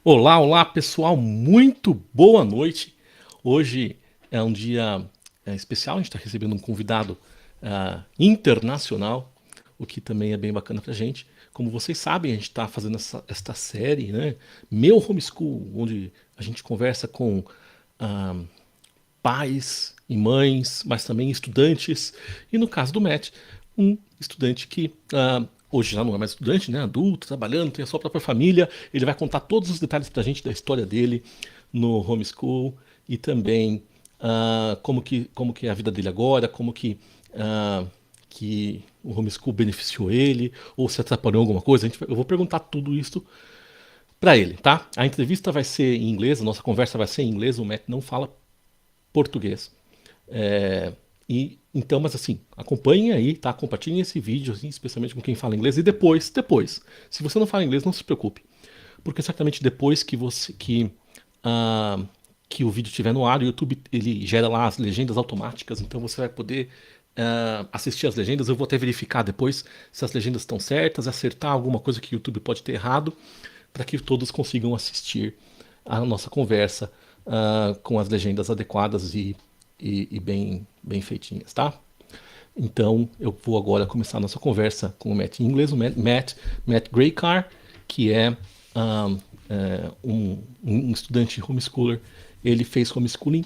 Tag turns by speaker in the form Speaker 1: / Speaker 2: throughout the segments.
Speaker 1: Olá, olá pessoal, muito boa noite. Hoje é um dia especial, a gente está recebendo um convidado internacional, o que também é bem bacana pra gente. Como vocês sabem, a gente está fazendo esta série, né? Meu Homeschool, onde a gente conversa com pais e mães, mas também estudantes. E no caso do Matt, um estudante que hoje já não é mais estudante, né? Adulto, trabalhando, tem a sua própria família. Ele vai contar todos os detalhes pra gente da história dele no homeschool e também como que é a vida dele agora, como que o homeschool beneficiou ele, ou se atrapalhou em alguma coisa. Eu vou perguntar tudo isso pra ele, tá? A entrevista vai ser em inglês, a nossa conversa vai ser em inglês, o Matt não fala português. E então, mas assim, acompanhem aí, tá? Compartilhem esse vídeo, assim, especialmente com quem fala inglês. E depois, se você não fala inglês, não se preocupe, porque certamente depois que o vídeo estiver no ar, o YouTube ele gera lá as legendas automáticas, então você vai poder assistir as legendas. Eu vou até verificar depois se as legendas estão certas, acertar alguma coisa que o YouTube pode ter errado, para que todos consigam assistir a nossa conversa com as legendas adequadas e bem feitinhas, tá? Então eu vou agora começar a nossa conversa com o Matt em inglês, o Matt Grajcar, que é um estudante homeschooler. Ele fez homeschooling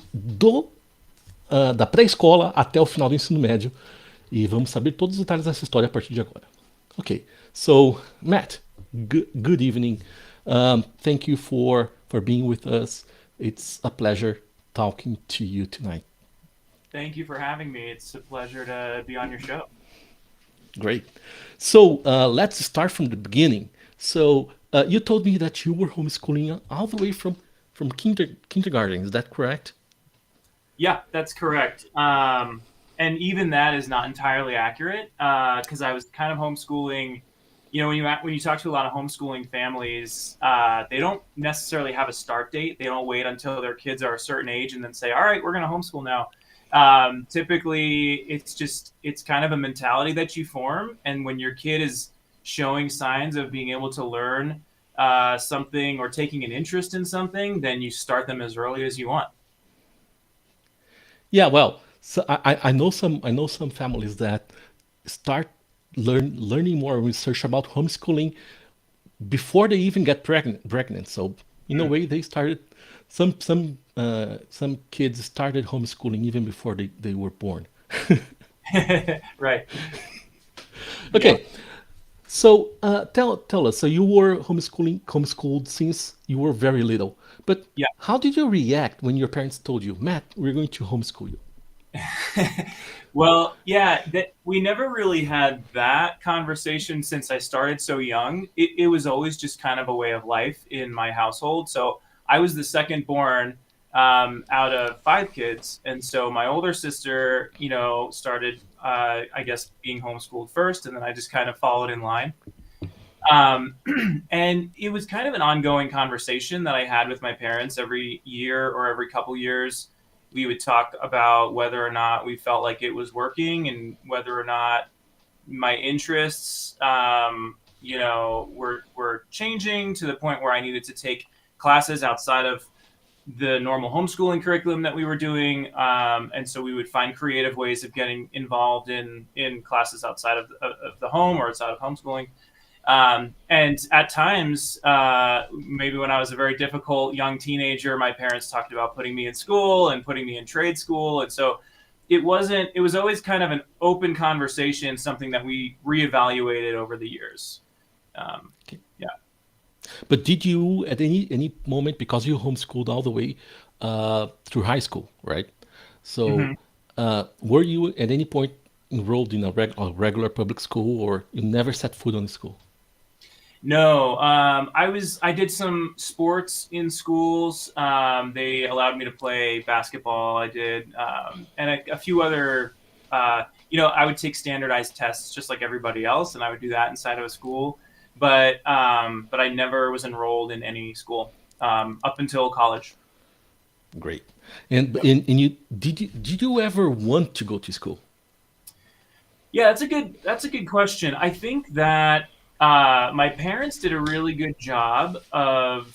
Speaker 1: da pré-escola até o final do ensino médio. E vamos saber todos os detalhes dessa história a partir de agora. Ok, so Matt, good evening. Thank you for being with us. It's a pleasure talking to you tonight.
Speaker 2: Thank you for having me. It's a pleasure to be on your show.
Speaker 1: Great. So let's start from the beginning. So you told me that you were homeschooling all the way from kindergarten. Is that correct?
Speaker 2: Yeah, that's correct. And even that is not entirely accurate because I was kind of homeschooling. You know, when you talk to a lot of homeschooling families, they don't necessarily have a start date. They don't wait until their kids are a certain age and then say, "All right, we're going to homeschool now." Typically, it's kind of a mentality that you form, and when your kid is showing signs of being able to learn something or taking an interest in something, then you start them as early as you want.
Speaker 1: Yeah, well, so I know some families that start learning more research about homeschooling before they even get pregnant. So in a way, they started some kids started homeschooling even before they were born.
Speaker 2: Right.
Speaker 1: Okay, yeah. So tell us. So you were homeschooled since you were very little. But
Speaker 2: Yeah.
Speaker 1: how did you react when your parents told you, Matt, we're going to homeschool you?
Speaker 2: Well, yeah, we never really had that conversation since I started so young. It was always just kind of a way of life in my household. So I was the second born out of 5 kids. And so my older sister, started, I guess, being homeschooled first. And then I just kind of followed in line. And it was kind of an ongoing conversation that I had with my parents every year or every couple years. We would talk about whether or not we felt like it was working and whether or not my interests, were changing to the point where I needed to take classes outside of the normal homeschooling curriculum that we were doing. And so we would find creative ways of getting involved in classes outside of the home or outside of homeschooling. And at times, maybe when I was a very difficult young teenager, my parents talked about putting me in school and putting me in trade school. And so it was always kind of an open conversation, something that we reevaluated over the years.
Speaker 1: Okay.
Speaker 2: Yeah.
Speaker 1: But did you, at any moment, because you homeschooled all the way through high school, right? So,
Speaker 2: Mhm.
Speaker 1: were you at any point enrolled in a regular public school, or you never set foot on the school?
Speaker 2: No, I did some sports in schools. They allowed me to play basketball. I did, and a few other. I would take standardized tests just like everybody else, and I would do that inside of a school. But I never was enrolled in any school up until college.
Speaker 1: Great. And you did you ever want to go to school?
Speaker 2: Yeah, that's a good question. I think that my parents did a really good job of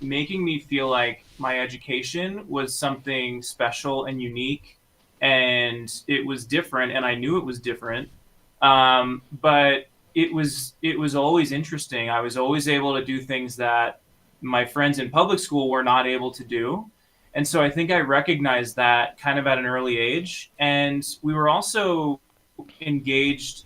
Speaker 2: making me feel like my education was something special and unique, and it was different, and I knew it was different. But it was always interesting. I was always able to do things that my friends in public school were not able to do. And so I think I recognized that kind of at an early age. And we were also engaged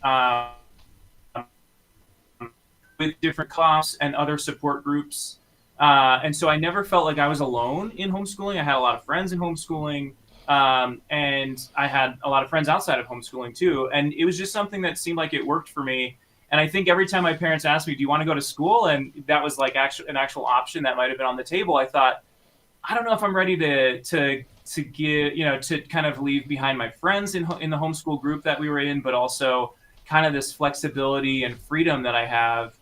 Speaker 2: with different clubs and other support groups. And so I never felt like I was alone in homeschooling. I had a lot of friends in homeschooling, and I had a lot of friends outside of homeschooling too. And it was just something that seemed like it worked for me. And I think every time my parents asked me, "Do you want to go to school?" and that was like an actual option that might have been on the table, I thought, I don't know if I'm ready to get to kind of leave behind my friends in the homeschool group that we were in, but also kind of this flexibility and freedom that I have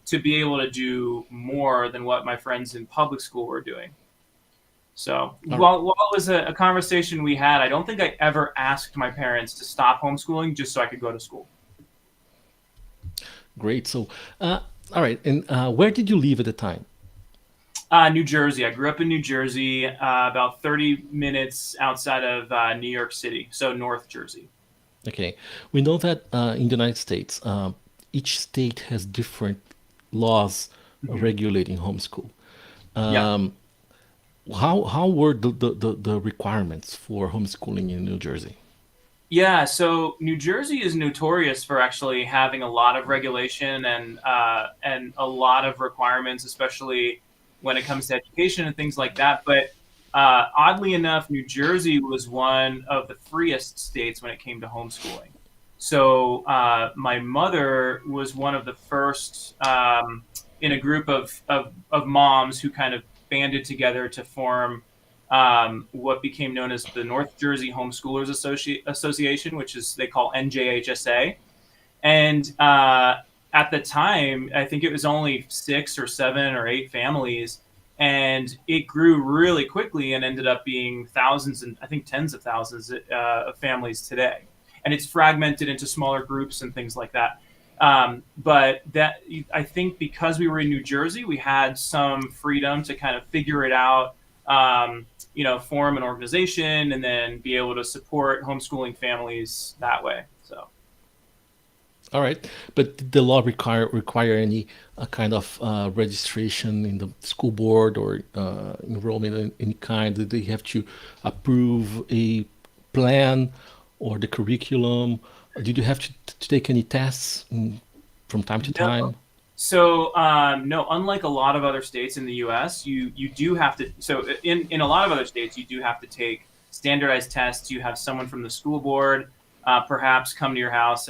Speaker 2: to be able to do more than what my friends in public school were doing. So
Speaker 1: All right.
Speaker 2: while it was a conversation we had, I don't think I ever asked my parents to stop homeschooling just so I could go to school.
Speaker 1: Great. So, all right. And where did you live at the time?
Speaker 2: New Jersey. I grew up in New Jersey, about 30 minutes outside of New York City, so North Jersey.
Speaker 1: Okay. We know that in the United States, each state has different laws
Speaker 2: Mhm.
Speaker 1: regulating homeschool.
Speaker 2: Yeah.
Speaker 1: Um, how were the requirements for homeschooling in New Jersey?
Speaker 2: Yeah, so New Jersey is notorious for actually having a lot of regulation and a lot of requirements, especially when it comes to education and things like that. But oddly enough, New Jersey was one of the freest states when it came to homeschooling. So my mother was one of the first in a group of moms who kind of banded together to form what became known as the North Jersey Homeschoolers Association, which is they call NJHSA. And at the time, I think it was only 6 or 7 or 8 families, and it grew really quickly and ended up being thousands and I think tens of thousands of families today. And it's fragmented into smaller groups and things like that. But that I think because we were in New Jersey, we had some freedom to kind of figure it out, form an organization, and then be able to support homeschooling families that way. So.
Speaker 1: All right, but did the law require any kind of registration in the school board or enrollment in any kind? Did they have to approve a plan or the curriculum? Did you have to take any tests from time to
Speaker 2: No,
Speaker 1: time?
Speaker 2: So no, unlike a lot of other states in the U.S., you do have to. So in a lot of other states, you do have to take standardized tests. You have someone from the school board perhaps come to your house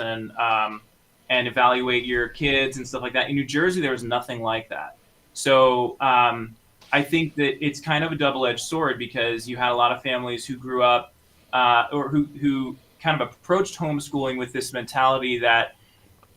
Speaker 2: and evaluate your kids and stuff like that. In New Jersey, there was nothing like that. So I think that it's kind of a double-edged sword because you had a lot of families who grew up or who kind of approached homeschooling with this mentality that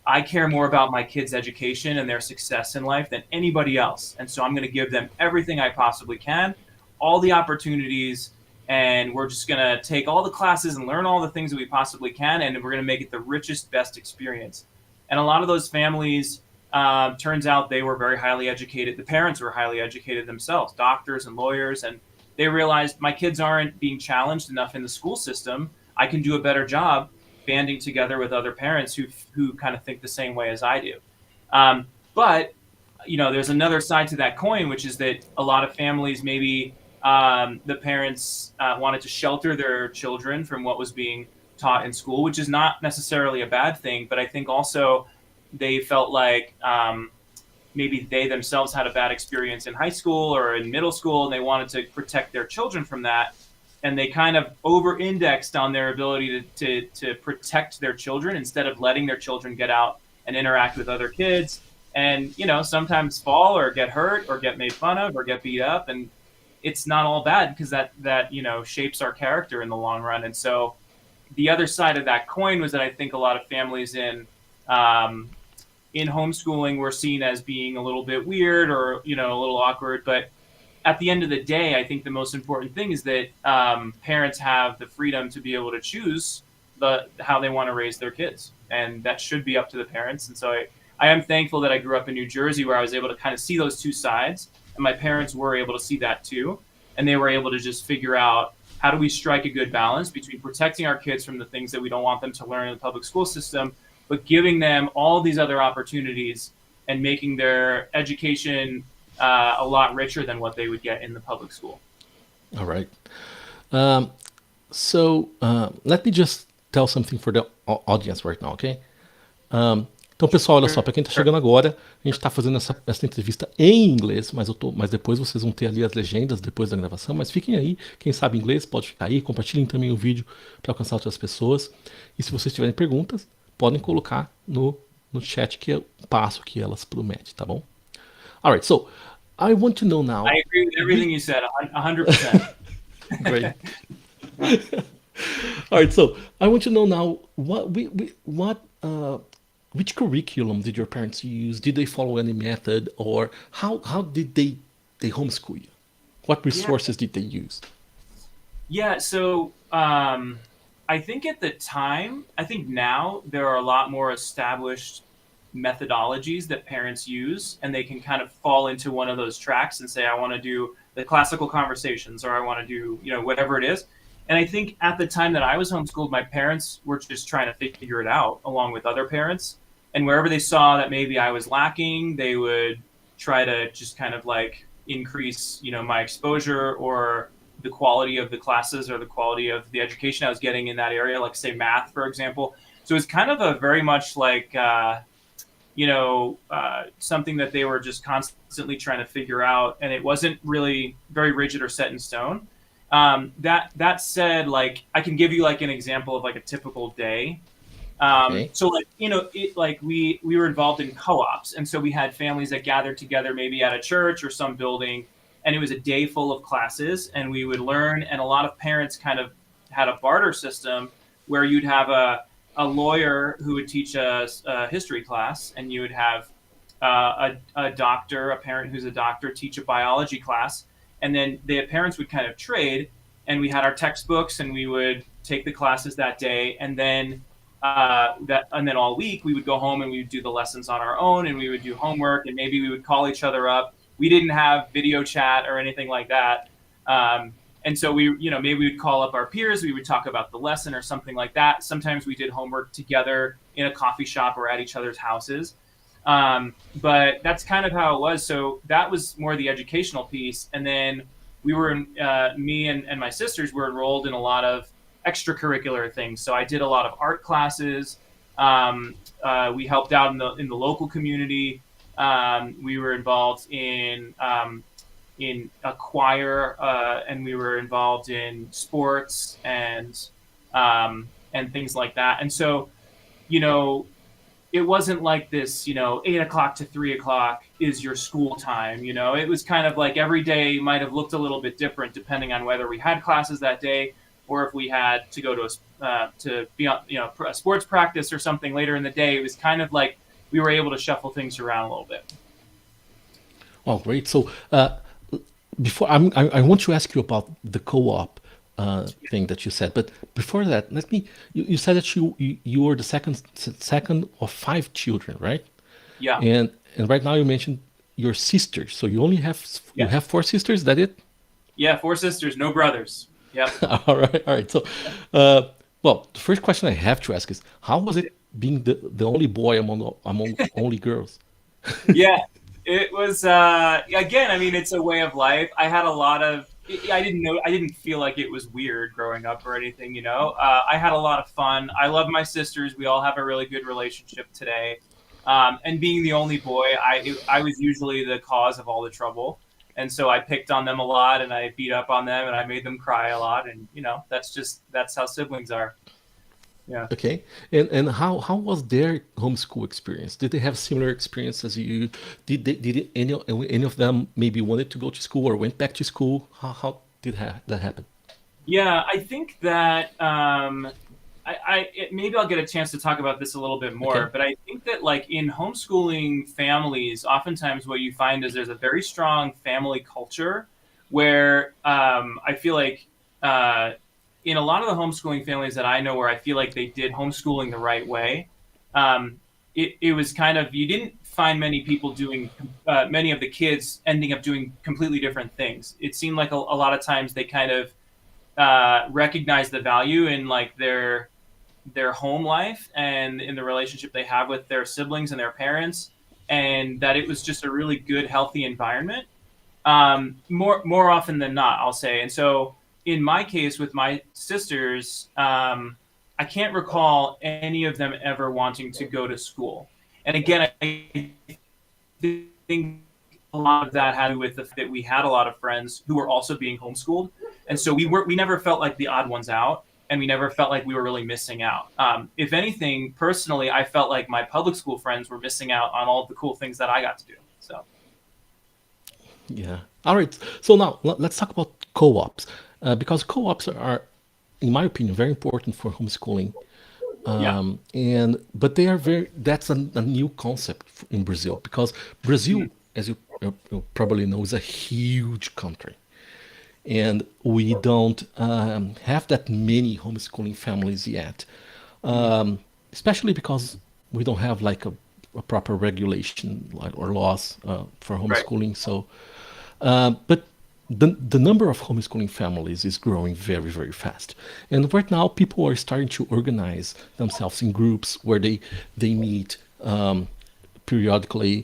Speaker 2: I care more about my kids' education and their success in life than anybody else. And so I'm going to give them everything I possibly can, all the opportunities, and we're just going to take all the classes and learn all the things that we possibly can, and we're going to make it the richest, best experience. And a lot of those families, turns out they were very highly educated. The parents were highly educated themselves, doctors and lawyers, and they realized my kids aren't being challenged enough in the school system. I can do a better job banding together with other parents who kind of think the same way as I do. But there's another side to that coin, which is that a lot of families, maybe the parents wanted to shelter their children from what was being taught in school, which is not necessarily a bad thing. But I think also they felt like maybe they themselves had a bad experience in high school or in middle school, and they wanted to protect their children from that. And they kind of over-indexed on their ability to protect their children instead of letting their children get out and interact with other kids, and sometimes fall or get hurt or get made fun of or get beat up, and it's not all bad because that shapes our character in the long run. And so the other side of that coin was that I think a lot of families in homeschooling were seen as being a little bit weird or a little awkward. But at the end of the day, I think the most important thing is that parents have the freedom to be able to choose how they want to raise their kids, and that should be up to the parents. And so I am thankful that I grew up in New Jersey, where I was able to kind of see those two sides, and my parents were able to see that too, and they were able to just figure out, how do we strike a good balance between protecting our kids from the things that we don't want them to learn in the public school system, but giving them all these other opportunities and making their education a lot richer than what they would get in the public school.
Speaker 1: All right. So let me just tell something for the audience right now, okay? Então, pessoal, olha só, para quem está chegando agora, a gente está fazendo essa entrevista em inglês, mas depois vocês vão ter ali as legendas depois da gravação. Mas fiquem aí, quem sabe inglês pode ficar aí, compartilhem também o vídeo para alcançar outras pessoas. E se vocês tiverem perguntas, podem colocar no chat que eu passo aqui elas pro Matt, tá bom? Alright, so I want to know now.
Speaker 2: I agree with everything you said, 100%.
Speaker 1: Great. All right, so I want to know now which curriculum did your parents use? Did they follow any method, or how did they homeschool you? What resources did they use?
Speaker 2: Yeah, so I think at the time, I think now there are a lot more established methodologies that parents use, and they can kind of fall into one of those tracks and say, I want to do the classical conversations, or I want to do whatever it is. And I think at the time that I was homeschooled, my parents were just trying to figure it out along with other parents. And wherever they saw that maybe I was lacking, they would try to just kind of like increase, my exposure or the quality of the classes or the quality of the education I was getting in that area, like say math, for example. So it's kind of a very much like, something that they were just constantly trying to figure out. And it wasn't really very rigid or set in stone. That said, like, I can give you like an example of like a typical day.
Speaker 1: Okay.
Speaker 2: So like, we were involved in co-ops. And so we had families that gathered together, maybe at a church or some building, and it was a day full of classes, and we would learn. And a lot of parents kind of had a barter system where you'd have a lawyer who would teach us a history class, and you would have a doctor, a parent who's a doctor, teach a biology class. And then the parents would kind of trade, and we had our textbooks, and we would take the classes that day, and then all week we would go home and we would do the lessons on our own, and we would do homework, and maybe we would call each other up. We didn't have video chat or anything like that, and so maybe we'd call up our peers. We would talk about the lesson or something like that. Sometimes we did homework together in a coffee shop or at each other's houses. But that's kind of how it was. So that was more the educational piece. And then we were, me and my sisters were enrolled in a lot of extracurricular things. So I did a lot of art classes. We helped out in the local community. We were involved in a choir, and we were involved in sports and things like that. And so, it wasn't like this, 8 o'clock to 3 o'clock is your school time. It was kind of like every day might have looked a little bit different depending on whether we had classes that day or if we had to go to be on, a sports practice or something later in the day. It was kind of like we were able to shuffle things around a little bit.
Speaker 1: Oh, great. So before I want to ask you about the co-op thing that you said, but before that, you said that you were the second of 5 children, right?
Speaker 2: Yeah.
Speaker 1: And right now you mentioned your sisters, so you only have you have 4 sisters. Is that it?
Speaker 2: Yeah, 4 sisters, no brothers. Yep.
Speaker 1: All right. So, well, the first question I have to ask is, how was it being the only boy among only girls?
Speaker 2: Yeah, it was again, I mean, it's a way of life. I had a lot of I didn't feel like it was weird growing up or anything, you know. I had a lot of fun. I love my sisters. We all have a really good relationship today. And being the only boy, I was usually the cause of all the trouble. And so I picked on them a lot and I beat up on them and I made them cry a lot, and you know, that's how siblings are. Yeah.
Speaker 1: Okay, and how was their homeschool experience? Did they have similar experience as you? Did any of them maybe wanted to go to school or went back to school? How did that happen?
Speaker 2: Yeah, I think that maybe I'll get a chance to talk about this a little bit more,
Speaker 1: Okay.
Speaker 2: but I think that like in homeschooling families, oftentimes what you find is there's a very strong family culture where I feel like in a lot of the homeschooling families that I know where I feel like they did homeschooling the right way, um, it was kind of, you didn't find many people doing, many of the kids ending up doing completely different things. It seemed like a lot of times they kind of recognize the value in like their home life and in the relationship they have with their siblings and their parents, and that it was just a really good, healthy environment. More often than not, I'll say. And so, in my case with my sisters, I can't recall any of them ever wanting to go to school. And again, I think a lot of that had to do with the fact that we had a lot of friends who were also being homeschooled, and so we never felt like the odd ones out, and we never felt like we were really missing out. If anything, personally, I felt like my public school friends were missing out on all of the cool things that I got to do. So
Speaker 1: Yeah. All right. So now let's talk about co-ops, because co-ops are, in my opinion, very important for homeschooling.
Speaker 2: yeah.
Speaker 1: And but they are very. That's a new concept in Brazil, because Brazil,
Speaker 2: Mhm.
Speaker 1: as you probably know, is a huge country, and we don't have that many homeschooling families yet,
Speaker 2: Mhm.
Speaker 1: especially because we don't have like a proper regulation like, or laws for
Speaker 2: Right.
Speaker 1: homeschooling. So but the number of homeschooling families is growing very, very fast. And right now, people are starting to organize themselves in groups where they meet periodically.
Speaker 2: Mhm.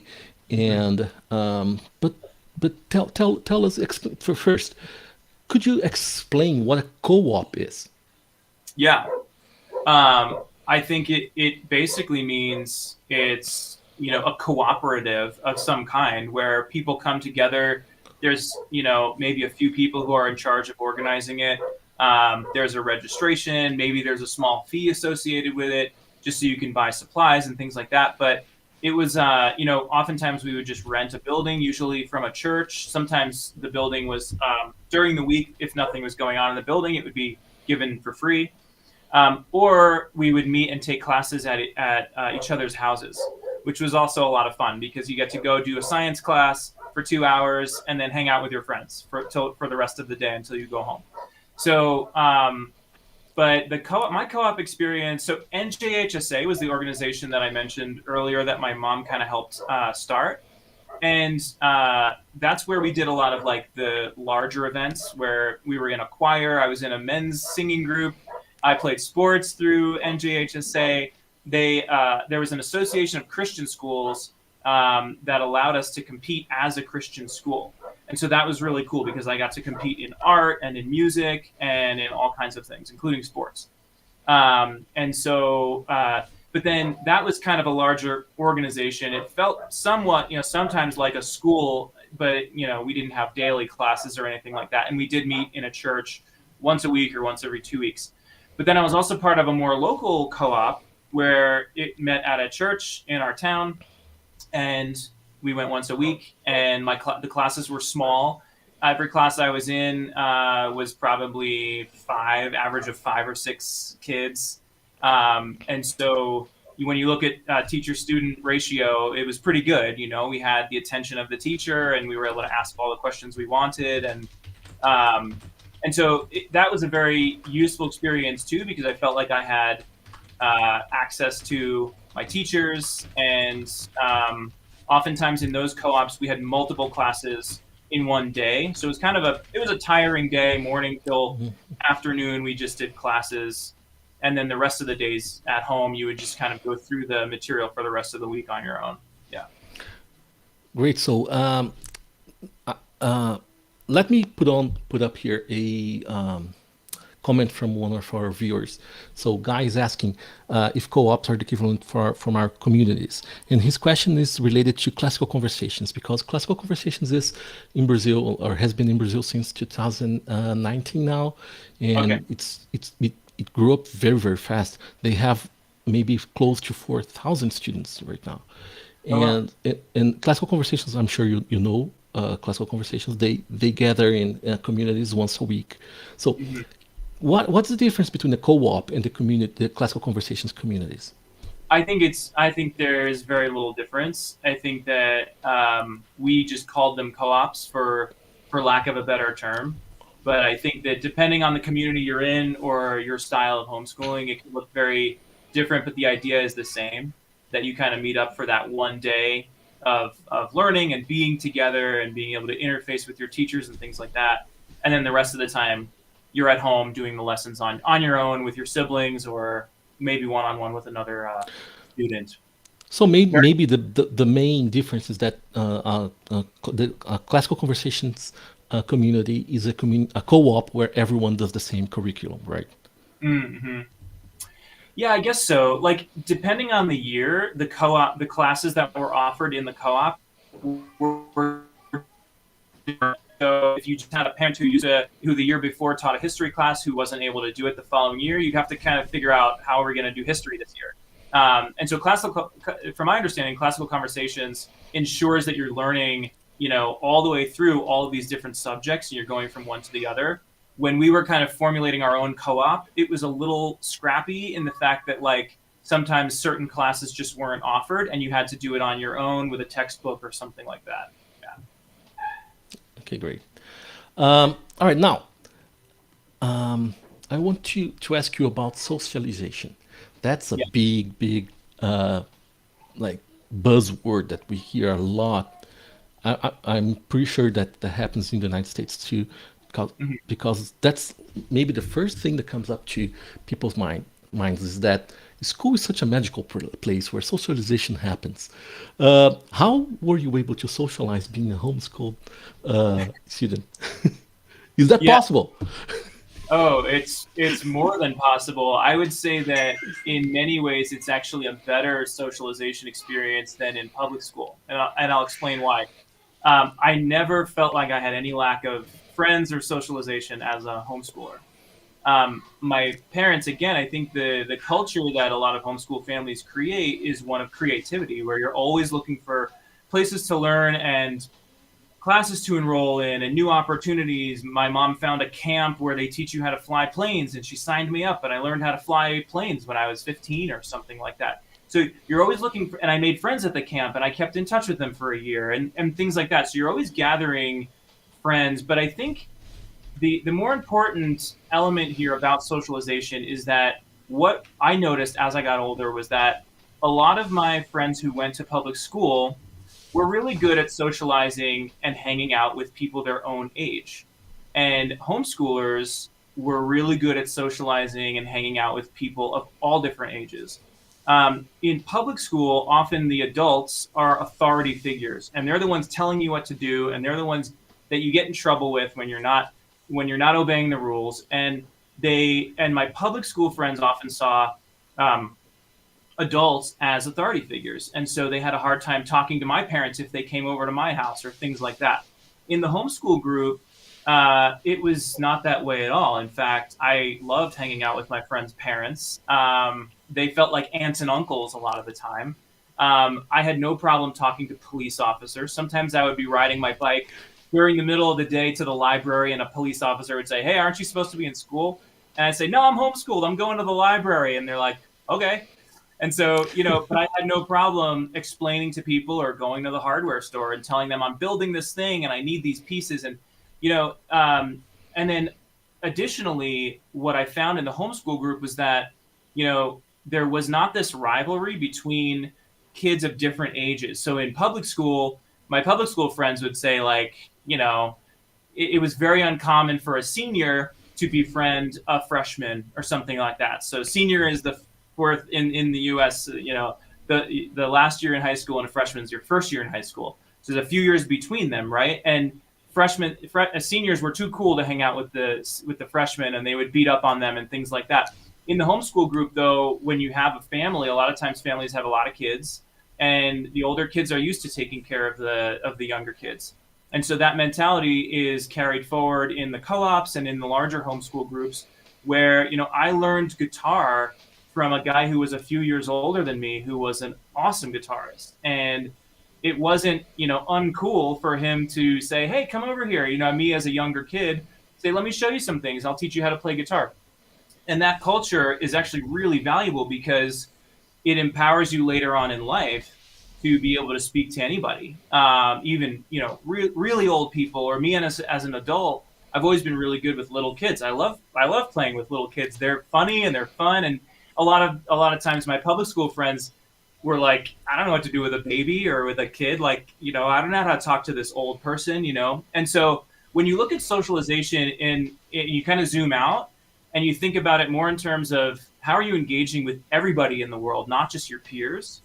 Speaker 1: And but tell us for first. Could you explain what a co-op is?
Speaker 2: Yeah. I think it basically means it's, you know, a cooperative of some kind where people come together. There's, you know, maybe a few people who are in charge of organizing it. There's a registration, maybe there's a small fee associated with it, just so you can buy supplies and things like that. But it was, you know, oftentimes we would just rent a building, usually from a church. Sometimes the building was during the week, if nothing was going on in the building, it would be given for free. Or we would meet and take classes at each other's houses, which was also a lot of fun because you get to go do a science class for 2 hours and then hang out with your friends for the rest of the day until you go home. So, but my co-op experience. So NJHSA was the organization that I mentioned earlier that my mom kind of helped start, and that's where we did a lot of like the larger events where we were in a choir. I was in a men's singing group. I played sports through NJHSA. There was an association of Christian schools that allowed us to compete as a Christian school, and so that was really cool because I got to compete in art and in music and in all kinds of things, including sports. And so, but then that was kind of a larger organization. It felt somewhat, you know, sometimes like a school, but you know, we didn't have daily classes or anything like that. And we did meet in a church once a week or once every 2 weeks. But then I was also part of a more local co-op where it met at a church in our town, and we went once a week. And the classes were small. Every class I was in was probably average of 5 or 6 kids, and so when you look at teacher-student ratio, it was pretty good. You know, we had the attention of the teacher, and we were able to ask all the questions we wanted, um, and so that was a very useful experience too because I felt like I had access to my teachers, and oftentimes in those co-ops we had multiple classes in one day, so it was a tiring day, morning till afternoon. We just did classes, and then the rest of the days at home you would just kind of go through the material for the rest of the week on your own. Yeah.
Speaker 1: Great. So uh, uh, let me put up here a comment from one of our viewers. So, guy is asking if co-ops are the equivalent for from our communities, and his question is related to classical conversations because classical conversations is in Brazil or has been in Brazil since 2019 now,
Speaker 2: Okay.
Speaker 1: and it grew up very fast. They have maybe close to 4,000 students right now,
Speaker 2: Oh well.
Speaker 1: and classical conversations. I'm sure you know. Classical conversations they gather in communities once a week. So
Speaker 2: Mhm.
Speaker 1: what's the difference between the co-op and the community, the classical conversations communities?
Speaker 2: I think there is very little difference. I think that we just called them co-ops for lack of a better term. But I think that depending on the community you're in or your style of homeschooling, it can look very different. But the idea is the same, that you kind of meet up for that one day of learning and being together and being able to interface with your teachers and things like that. And then the rest of the time, you're at home doing the lessons on your own with your siblings or maybe one on one with another student.
Speaker 1: So
Speaker 2: Very,
Speaker 1: maybe the main difference is that the classical conversations community is a co-op where everyone does the same curriculum, right?
Speaker 2: mm-hmm. Yeah, I guess so. Like depending on the year, the classes that were offered in the co-op were different. So if you just had a parent who the year before taught a history class who wasn't able to do it the following year, you'd have to kind of figure out how are we going to do history this year. And so from my understanding, classical conversations ensures that you're learning, all the way through all of these different subjects, and you're going from one to the other. When we were kind of formulating our own co-op, it was a little scrappy in the fact that like sometimes certain classes just weren't offered, and you had to do it on your own with a textbook or something like that. Yeah.
Speaker 1: Okay, great. All right, now I want to ask you about socialization. That's a
Speaker 2: Yeah.
Speaker 1: big like buzzword that we hear a lot. I'm pretty sure that that happens in the United States too, because,
Speaker 2: Mhm.
Speaker 1: because that's maybe the first thing that comes up to people's minds is that school is such a magical place where socialization happens. How were you able to socialize being a homeschooled student? Is that
Speaker 2: Yeah.
Speaker 1: possible?
Speaker 2: Oh, it's more than possible. I would say that in many ways, it's actually a better socialization experience than in public school, and I'll explain why. I never felt like I had any lack of friends or socialization as a homeschooler. My parents, again, I think the culture that a lot of homeschool families create is one of creativity, where you're always looking for places to learn and classes to enroll in and new opportunities. My mom found a camp where they teach you how to fly planes, and she signed me up, and I learned how to fly planes when I was 15 or something like that. So you're always looking for, and I made friends at the camp, and I kept in touch with them for a year, and things like that. So you're always gathering friends. But I think the more important element here about socialization is that what I noticed as I got older was that a lot of my friends who went to public school were really good at socializing and hanging out with people their own age. And homeschoolers were really good at socializing and hanging out with people of all different ages. In public school, often the adults are authority figures, and they're the ones telling you what to do, and they're the ones that you get in trouble with when you're not obeying the rules. And my public school friends often saw um, adults as authority figures. And so they had a hard time talking to my parents if they came over to my house or things like that. In the homeschool group, it was not that way at all. In fact, I loved hanging out with my friends' parents. They felt like aunts and uncles a lot of the time. I had no problem talking to police officers. Sometimes I would be riding my bike during the middle of the day to the library, and a police officer would say, "Hey, aren't you supposed to be in school?" And I'd say, "No, I'm homeschooled. I'm going to the library." And they're like, "Okay." And so, but I had no problem explaining to people or going to the hardware store and telling them I'm building this thing and I need these pieces. You know, um, and then additionally, what I found in the homeschool group was that, there was not this rivalry between kids of different ages. So in public school, my public school friends would say, like, it was very uncommon for a senior to befriend a freshman or something like that. So senior is the fourth in the U.S. The last year in high school, and a freshman is your first year in high school. So there's a few years between them, right? And seniors were too cool to hang out with the freshmen, and they would beat up on them and things like that. In the homeschool group, though, when you have a family, a lot of times families have a lot of kids, and the older kids are used to taking care of the younger kids. And so that mentality is carried forward in the co-ops and in the larger homeschool groups where, I learned guitar from a guy who was a few years older than me, who was an awesome guitarist. And it wasn't, uncool for him to say, hey, come over here. Me as a younger kid, say, let me show you some things. I'll teach you how to play guitar. And that culture is actually really valuable because it empowers you later on in life to be able to speak to anybody, even really old people, or me as an adult. I've always been really good with little kids. I love playing with little kids. They're funny and they're fun, and a lot of times my public school friends were like, I don't know what to do with a baby or with a kid. Like, I don't know how to talk to this old person, And so when you look at socialization and you kind of zoom out and you think about it more in terms of how are you engaging with everybody in the world, not just your peers,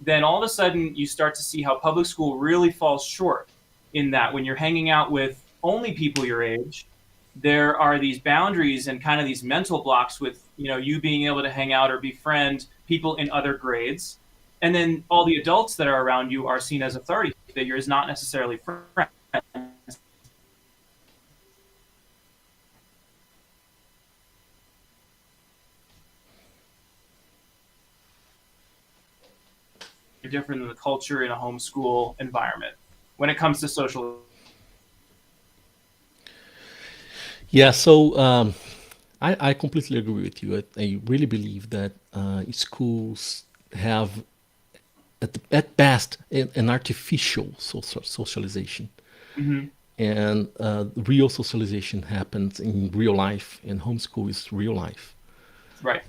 Speaker 2: then all of a sudden you start to see how public school really falls short in that when you're hanging out with only people your age, there are these boundaries and kind of these mental blocks with, you being able to hang out or befriend people in other grades. And then all the adults that are around you are seen as authority figures, not necessarily friends. Different than the culture in a homeschool environment when it comes to social.
Speaker 1: Yeah, so I completely agree with you. I really believe that schools have, at best, an artificial socialization.
Speaker 2: Mm-hmm.
Speaker 1: And real socialization happens in real life, and homeschool is real life.
Speaker 2: Right.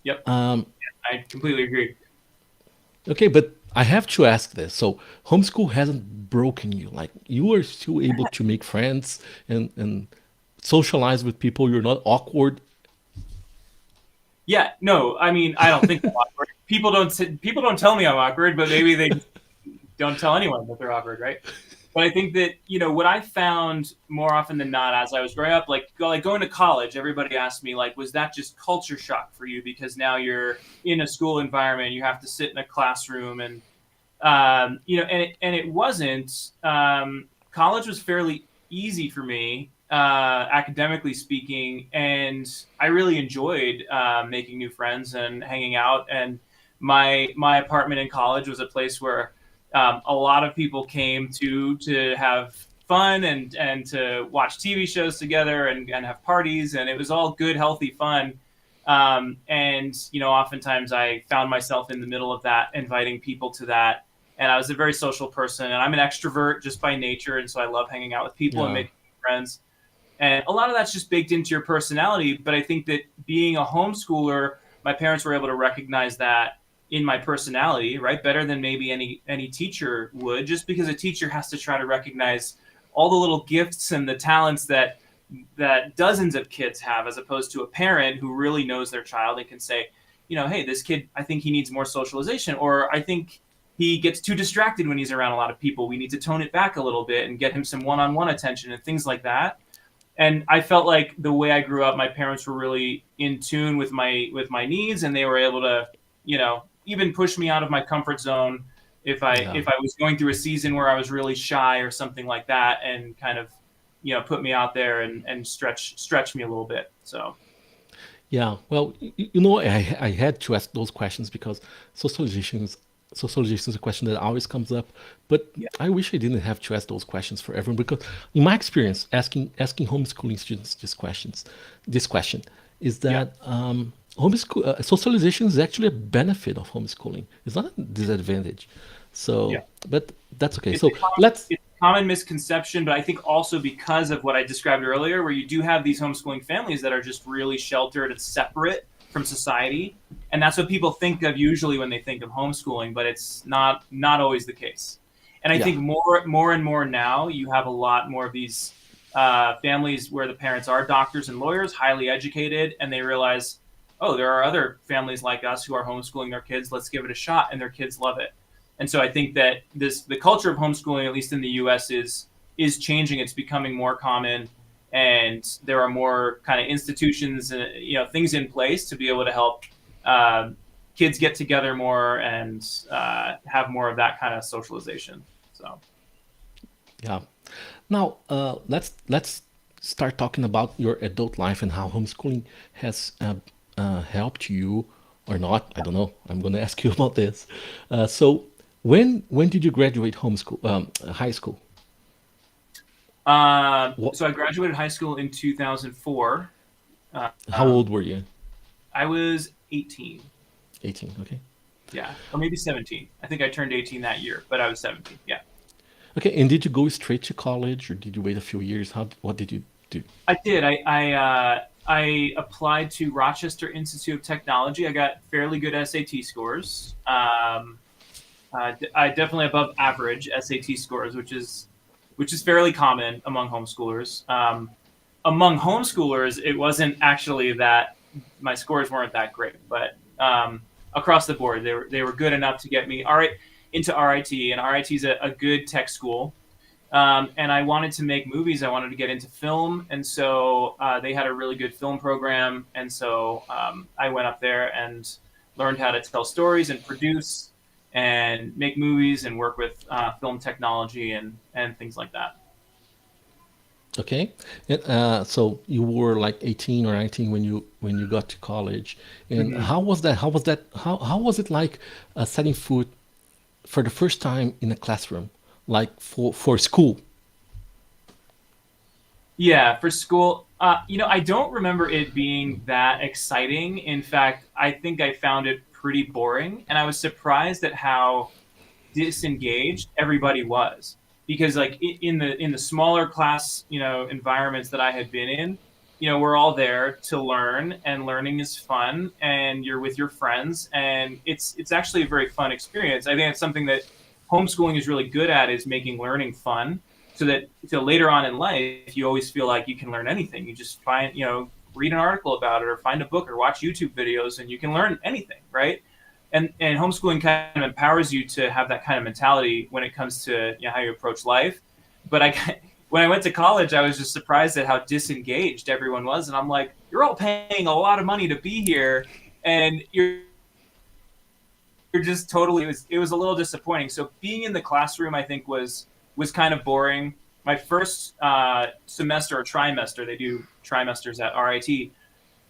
Speaker 2: Yep. I completely agree.
Speaker 1: Okay, but I have to ask this. So homeschool hasn't broken you. Like, you are still able to make friends and socialize with people. You're not awkward.
Speaker 2: Yeah, no, I mean, I don't think I'm awkward. People don't tell me I'm awkward, but maybe they don't tell anyone that they're awkward, right? But I think that, what I found more often than not as I was growing up, like going to college, everybody asked me, like, was that just culture shock for you? Because now you're in a school environment, you have to sit in a classroom and, and it wasn't. College was fairly easy for me, academically speaking, and I really enjoyed making new friends and hanging out. And my apartment in college was a place where a lot of people came to have fun and to watch TV shows together and have parties, and it was all good, healthy fun. And oftentimes I found myself in the middle of that, inviting people to that. And I was a very social person, and I'm an extrovert just by nature, and so I love hanging out with people and making friends. And a lot of that's just baked into your personality. But I think that being a homeschooler, my parents were able to recognize that in my personality, right? Better than maybe any teacher would, just because a teacher has to try to recognize all the little gifts and the talents that dozens of kids have, as opposed to a parent who really knows their child and can say, hey, this kid, I think he needs more socialization, or I think he gets too distracted when he's around a lot of people. We need to tone it back a little bit and get him some one-on-one attention and things like that. And I felt like the way I grew up, my parents were really in tune with my needs, and they were able to, even push me out of my comfort zone if I was going through a season where I was really shy or something like that, and kind of, put me out there and stretch me a little bit. So.
Speaker 1: Yeah, well, I had to ask those questions because socialization is a question that always comes up. But I wish I didn't have to ask those questions for everyone, because in my experience, asking homeschooling students this question is that homeschool socialization is actually a benefit of homeschooling. It's not a disadvantage. So, but that's okay. It's
Speaker 2: a common misconception, but I think also because of what I described earlier, where you do have these homeschooling families that are just really sheltered and separate from society, and that's what people think of usually when they think of homeschooling, but it's not always the case. And I think more and more now, you have a lot more of these families where the parents are doctors and lawyers, highly educated, and they realize, oh, there are other families like us who are homeschooling their kids. Let's give it a shot, and their kids love it. And so I think that the culture of homeschooling, at least in the U.S., is changing. It's becoming more common, and there are more kind of institutions, things in place to be able to help kids get together more and have more of that kind of socialization. So.
Speaker 1: Yeah. Now, let's start talking about your adult life and how homeschooling has helped you or not. I don't know. I'm going to ask you about this. So, when did you graduate high school? What,
Speaker 2: So I graduated high school in 2004.
Speaker 1: how old were you?
Speaker 2: I was 18.
Speaker 1: 18. Okay.
Speaker 2: Yeah, or maybe 17. I think I turned 18 that year, but I was 17. Yeah.
Speaker 1: Okay. And did you go straight to college, or did you wait a few years? What did you do?
Speaker 2: I did. I applied to Rochester Institute of Technology. I got fairly good SAT scores. I definitely above average SAT scores, which is fairly common among homeschoolers. Among homeschoolers, it wasn't actually that my scores weren't that great, but across the board, they were good enough to get me into RIT, and RIT is a good tech school. And I wanted to make movies. I wanted to get into film, and so they had a really good film program. And so I went up there and learned how to tell stories and produce and make movies and work with film technology and things like that.
Speaker 1: Okay. And, so you were like 18 or 19 when you got to college. And
Speaker 2: Mm-hmm.
Speaker 1: how was that? How was it like setting foot for the first time in a classroom, like for school?
Speaker 2: Yeah, for school, I don't remember it being that exciting. In fact, I think I found it pretty boring, and I was surprised at how disengaged everybody was. Because like in the smaller class, environments that I had been in, we're all there to learn, and learning is fun, and you're with your friends, and it's actually a very fun experience. I think it's something that homeschooling is really good at, is making learning fun, so that later on in life you always feel like you can learn anything. You just read an article about it, or find a book, or watch YouTube videos, and you can learn anything, right? And homeschooling kind of empowers you to have that kind of mentality when it comes to how you approach life. But when I went to college, I was just surprised at how disengaged everyone was, and I'm like, you're all paying a lot of money to be here, and you're just totally. It was a little disappointing. So being in the classroom, I think, was kind of boring. My first semester or trimester, they do trimesters at RIT,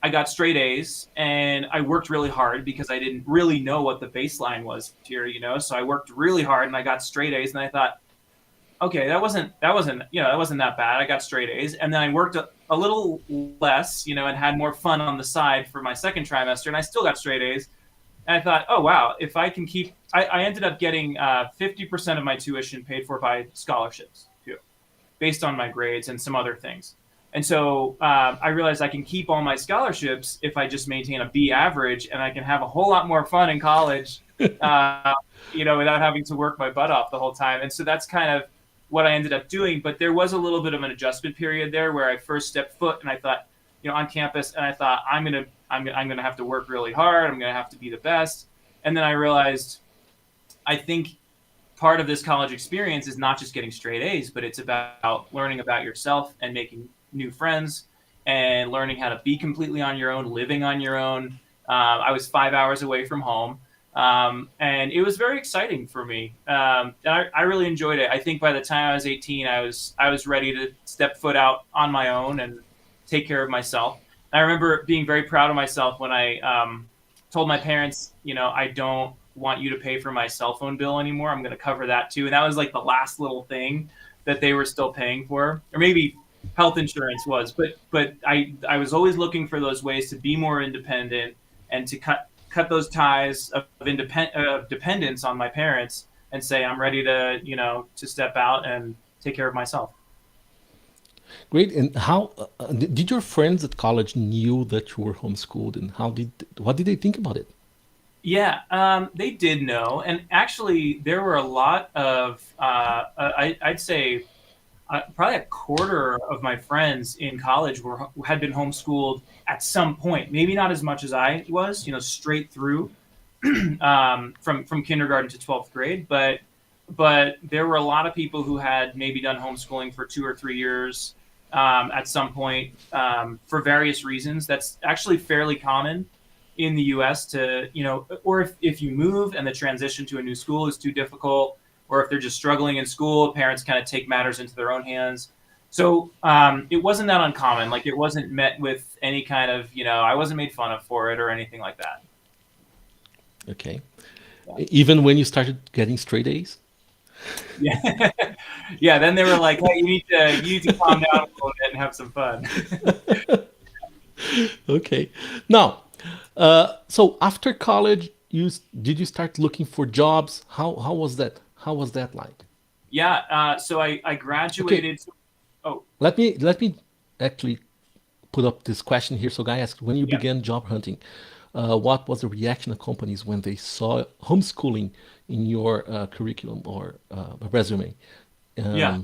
Speaker 2: I got straight A's, and I worked really hard because I didn't really know what the baseline was here, So I worked really hard, and I got straight A's, and I thought, okay, that wasn't that bad. I got straight A's, and then I worked a little less, and had more fun on the side for my second trimester, and I still got straight A's. And I thought, oh wow, if I can keep, I ended up getting 50% of my tuition paid for by scholarships too, based on my grades and some other things. And so I realized I can keep all my scholarships if I just maintain a B average, and I can have a whole lot more fun in college, without having to work my butt off the whole time. And so that's kind of what I ended up doing. But there was a little bit of an adjustment period there where I first stepped foot, and I thought, on campus, and I thought I'm gonna have to work really hard. I'm gonna have to be the best. And then I realized, I think part of this college experience is not just getting straight A's, but it's about learning about yourself and making new friends and learning how to be completely on your own, living on your own. I was 5 hours away from home, and it was very exciting for me. And I really enjoyed it. I think by the time I was 18, I was ready to step foot out on my own and take care of myself. And I remember being very proud of myself when I told my parents, I don't want you to pay for my cell phone bill anymore. I'm going to cover that too. And that was like the last little thing that they were still paying for, or maybe health insurance was. But I was always looking for those ways to be more independent and to cut those ties of dependence on my parents, and say I'm ready to step out and take care of myself.
Speaker 1: Great. And how did your friends at college knew that you were homeschooled, and what did they think about it?
Speaker 2: Yeah, they did know, and actually, there were a lot of I'd say probably a quarter of my friends in college had been homeschooled at some point. Maybe not as much as I was, straight through, from kindergarten to 12th grade, but there were a lot of people who had maybe done homeschooling for 2 or 3 years at some point for various reasons. That's actually fairly common in the U.S. to, or if you move and the transition to a new school is too difficult, or if they're just struggling in school, parents kind of take matters into their own hands. So it wasn't that uncommon. Like it wasn't met with any kind of, I wasn't made fun of for it or anything like that.
Speaker 1: Okay. Even when you started getting straight A's?
Speaker 2: Yeah. Yeah. Then they were like, hey, you need to calm down a little bit and have some fun.
Speaker 1: Okay. Now, so after college, did you start looking for jobs? How was that? How was that like?
Speaker 2: Yeah. So I graduated.
Speaker 1: Okay.
Speaker 2: Oh,
Speaker 1: Let me actually put up this question here. So, guy asked, when you
Speaker 2: yeah.
Speaker 1: began job hunting, what was the reaction of companies when they saw homeschooling in your curriculum or resume?
Speaker 2: Yeah.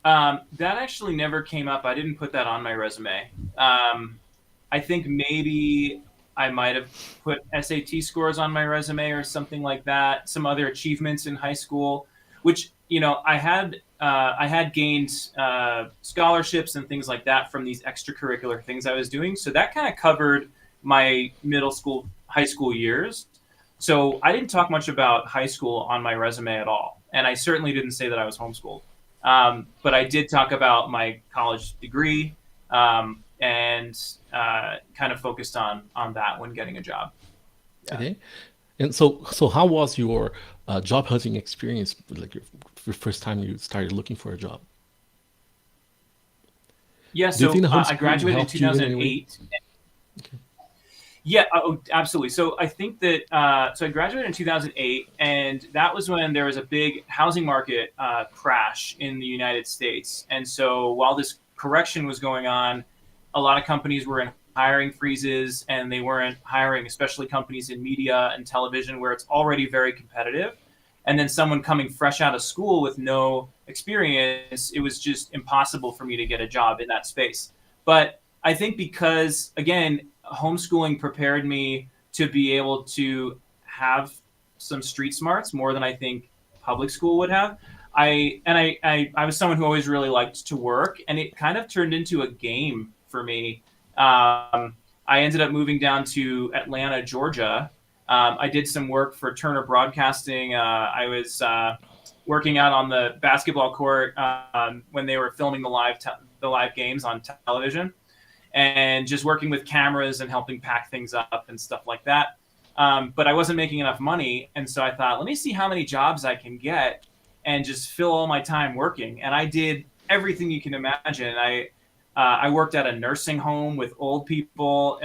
Speaker 1: Um,
Speaker 2: That actually never came up. I didn't put that on my resume. I think maybe I might have put SAT scores on my resume or something like that. Some other achievements in high school, which I had gained scholarships and things like that from these extracurricular things I was doing. So that kind of covered my middle school, high school years. So I didn't talk much about high school on my resume at all, and I certainly didn't say that I was homeschooled. But I did talk about my college degree and kind of focused on that when getting a job. Yeah.
Speaker 1: okay. And so how was your job hunting experience? Like your first time you started looking for a job?
Speaker 2: Yeah.
Speaker 1: Do you think
Speaker 2: So
Speaker 1: the
Speaker 2: I
Speaker 1: homeschooling
Speaker 2: graduated in
Speaker 1: helped you in any way?
Speaker 2: 2008. Yeah, oh, absolutely. So I think that so I graduated in 2008, and that was when there was a big housing market crash in the United States. And so while this correction was going on, a lot of companies were in hiring freezes, and they weren't hiring, especially companies in media and television, where it's already very competitive. And then someone coming fresh out of school with no experience, it was just impossible for me to get a job in that space. But I think because, again, homeschooling prepared me to be able to have some street smarts more than I think public school would have. I was someone who always really liked to work, and it kind of turned into a game for me. I ended up moving down to Atlanta, Georgia. I did some work for Turner Broadcasting. I was working out on the basketball court when they were filming the live games on television, and just working with cameras and helping pack things up and stuff like that. But I wasn't making enough money. And so I thought, let me see how many jobs I can get and just fill all my time working. And I did everything you can imagine. I worked at a nursing home with old people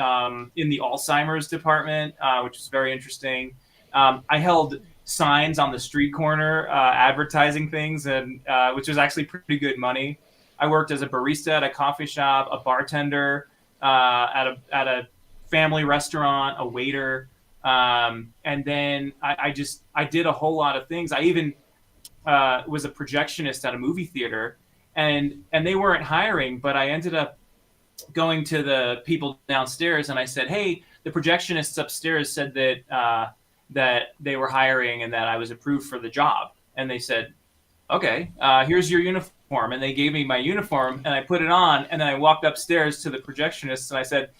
Speaker 2: in the Alzheimer's department, which was very interesting. I held signs on the street corner advertising things, and which was actually pretty good money. I worked as a barista at a coffee shop, a bartender at a family restaurant, a waiter, and then I did a whole lot of things. I even was a projectionist at a movie theater, and they weren't hiring, but I ended up going to the people downstairs and I said, "Hey, the projectionists upstairs said that they were hiring and that I was approved for the job," and they said, "Okay, here's your uniform." And they gave me my uniform and I put it on, and then I walked upstairs to the projectionists and I said,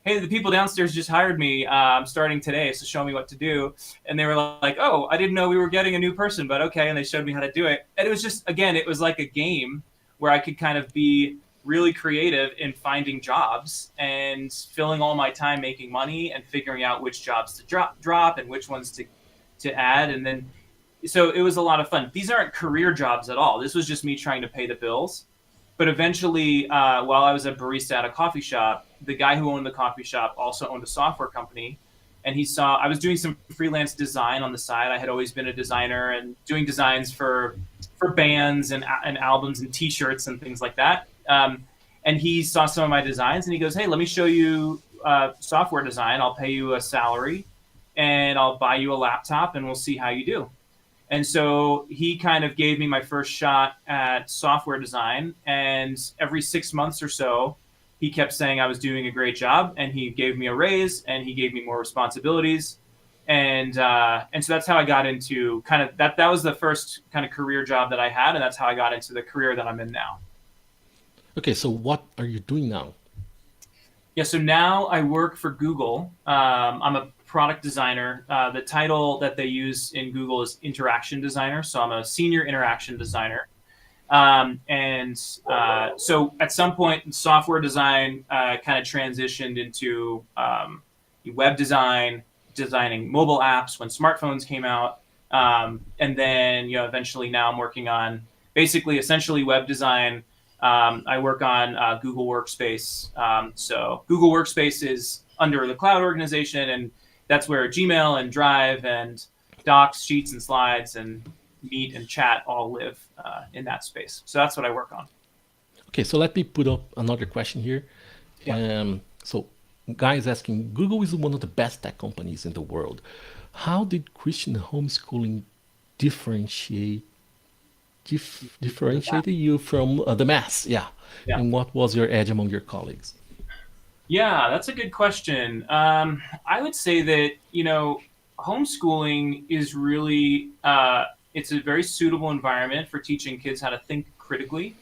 Speaker 2: "Hey, the people downstairs just hired me. I'm starting today, so show me what to do." And they were like, "Oh, I didn't know we were getting a new person, but okay." And they showed me how to do it. And it was just, again, it was like a game where I could kind of be really creative in finding jobs and filling all my time making money and figuring out which jobs to drop and which ones to add. And then so it was a lot of fun. These aren't career jobs at all. This was just me trying to pay the bills. But eventually, while I was a barista at a coffee shop, the guy who owned the coffee shop also owned a software company. And he saw I was doing some freelance design on the side. I had always been a designer and doing designs for bands and albums and T-shirts and things like that. And he saw some of my designs and he goes, "Hey, let me show you software design. I'll pay you a salary and I'll buy you a laptop and we'll see how you do." And so he kind of gave me my first shot at software design. And every 6 months or so, he kept saying I was doing a great job, and he gave me a raise and he gave me more responsibilities. and so that's how I got into kind of that. That was the first kind of career job that I had, and that's how I got into the career that I'm in now.
Speaker 1: Okay, so what are you doing now?
Speaker 2: Yeah, so now I work for Google. I'm a product designer. The title that they use in Google is interaction designer. So I'm a senior interaction designer. So at some point, software design kind of transitioned into web design, designing mobile apps when smartphones came out. And then, eventually now I'm working on basically essentially web design. I work on Google Workspace. So Google Workspace is under the cloud organization, and that's where Gmail and Drive and Docs, Sheets, and Slides and Meet and Chat all live in that space. So that's what I work on.
Speaker 1: Okay, so let me put up another question here.
Speaker 2: Yeah.
Speaker 1: So, guy is asking, Google is one of the best tech companies in the world. How did Christian homeschooling differentiate differentiated you from the mass? Yeah.
Speaker 2: Yeah.
Speaker 1: And what was your edge among your colleagues?
Speaker 2: Yeah, that's a good question. I would say that, homeschooling is really, it's a very suitable environment for teaching kids how to think critically.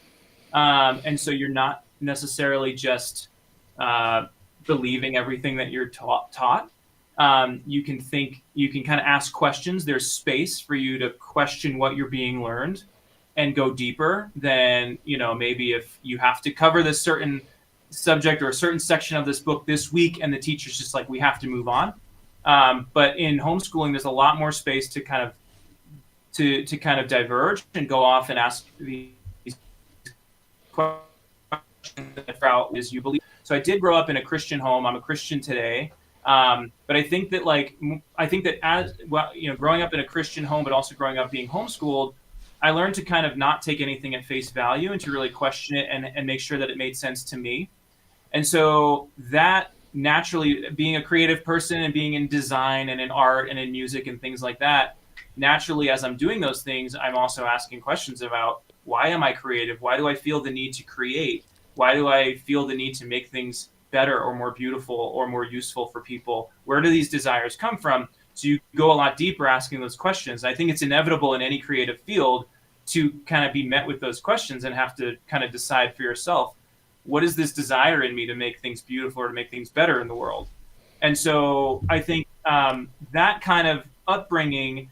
Speaker 2: And so you're not necessarily just believing everything that you're taught. You can think, you can kind of ask questions. There's space for you to question what you're being learned and go deeper than, maybe if you have to cover this certain subject or a certain section of this book this week and the teacher's just like, we have to move on. But in homeschooling, there's a lot more space to kind of kind of diverge and go off and ask these questions as you believe. So I did grow up in a Christian home. I'm a Christian today. But I think that as well, growing up in a Christian home, but also growing up being homeschooled, I learned to kind of not take anything at face value and to really question it and make sure that it made sense to me. And so that naturally, being a creative person and being in design and in art and in music and things like that, naturally, as I'm doing those things, I'm also asking questions about, why am I creative? Why do I feel the need to create? Why do I feel the need to make things better or more beautiful or more useful for people? Where do these desires come from? So you go a lot deeper asking those questions. I think it's inevitable in any creative field to kind of be met with those questions and have to kind of decide for yourself, what is this desire in me to make things beautiful or to make things better in the world? And so I think that kind of upbringing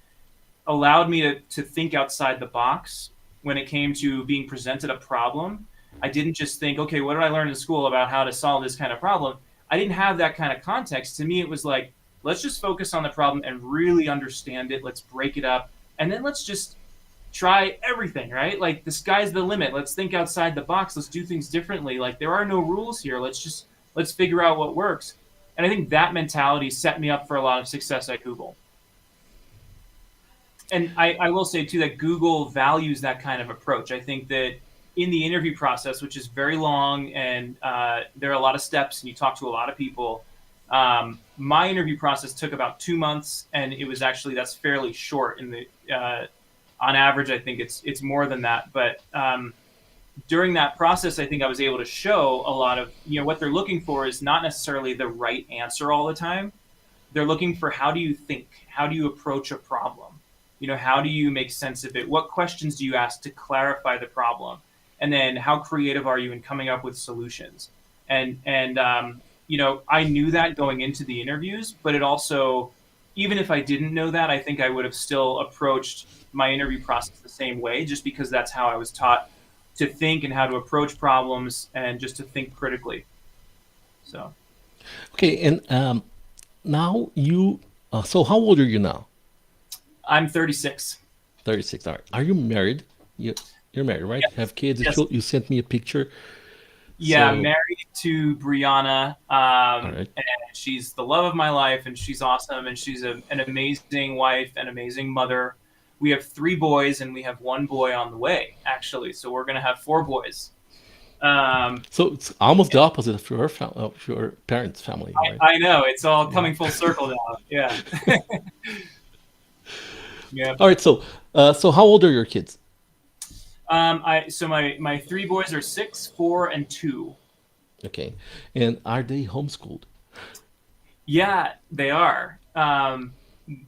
Speaker 2: allowed me to think outside the box when it came to being presented a problem. I didn't just think, okay, what did I learn in school about how to solve this kind of problem? I didn't have that kind of context. To me, it was like, let's just focus on the problem and really understand it. Let's break it up. And then let's just try everything, right? Like, the sky's the limit. Let's think outside the box. Let's do things differently. Like, there are no rules here. Let's figure out what works. And I think that mentality set me up for a lot of success at Google. And I will say, too, that Google values that kind of approach. I think that in the interview process, which is very long and there are a lot of steps and you talk to a lot of people, my interview process took about 2 months, and it was actually, that's fairly short. In the on average, I think it's more than that. But during that process, I think I was able to show a lot of, what they're looking for is not necessarily the right answer all the time. They're looking for, how do you think? How do you approach a problem? How do you make sense of it? What questions do you ask to clarify the problem? And then how creative are you in coming up with solutions? And I knew that going into the interviews, but it also, even if I didn't know that, I think I would have still approached my interview process the same way, just because that's how I was taught to think and how to approach problems and just to think critically. So.
Speaker 1: Okay, and now you, so how old are you now?
Speaker 2: I'm 36.
Speaker 1: 36. Are you married? You're married, right?
Speaker 2: Yes.
Speaker 1: Have kids?
Speaker 2: Yes.
Speaker 1: You sent me a picture.
Speaker 2: Yeah,
Speaker 1: So-
Speaker 2: married to Brianna, and she's the love of my life, and she's awesome, and she's an amazing wife, an amazing mother. We have 3 boys, and we have 1 boy on the way, actually. So we're going to have 4 boys.
Speaker 1: So it's almost the opposite of your parents' family, right?
Speaker 2: I know, it's all coming full circle now. Yeah. Yeah.
Speaker 1: All right, so how old are your kids?
Speaker 2: So my 3 boys are 6, 4, and 2.
Speaker 1: Okay, and are they homeschooled?
Speaker 2: Yeah, they are.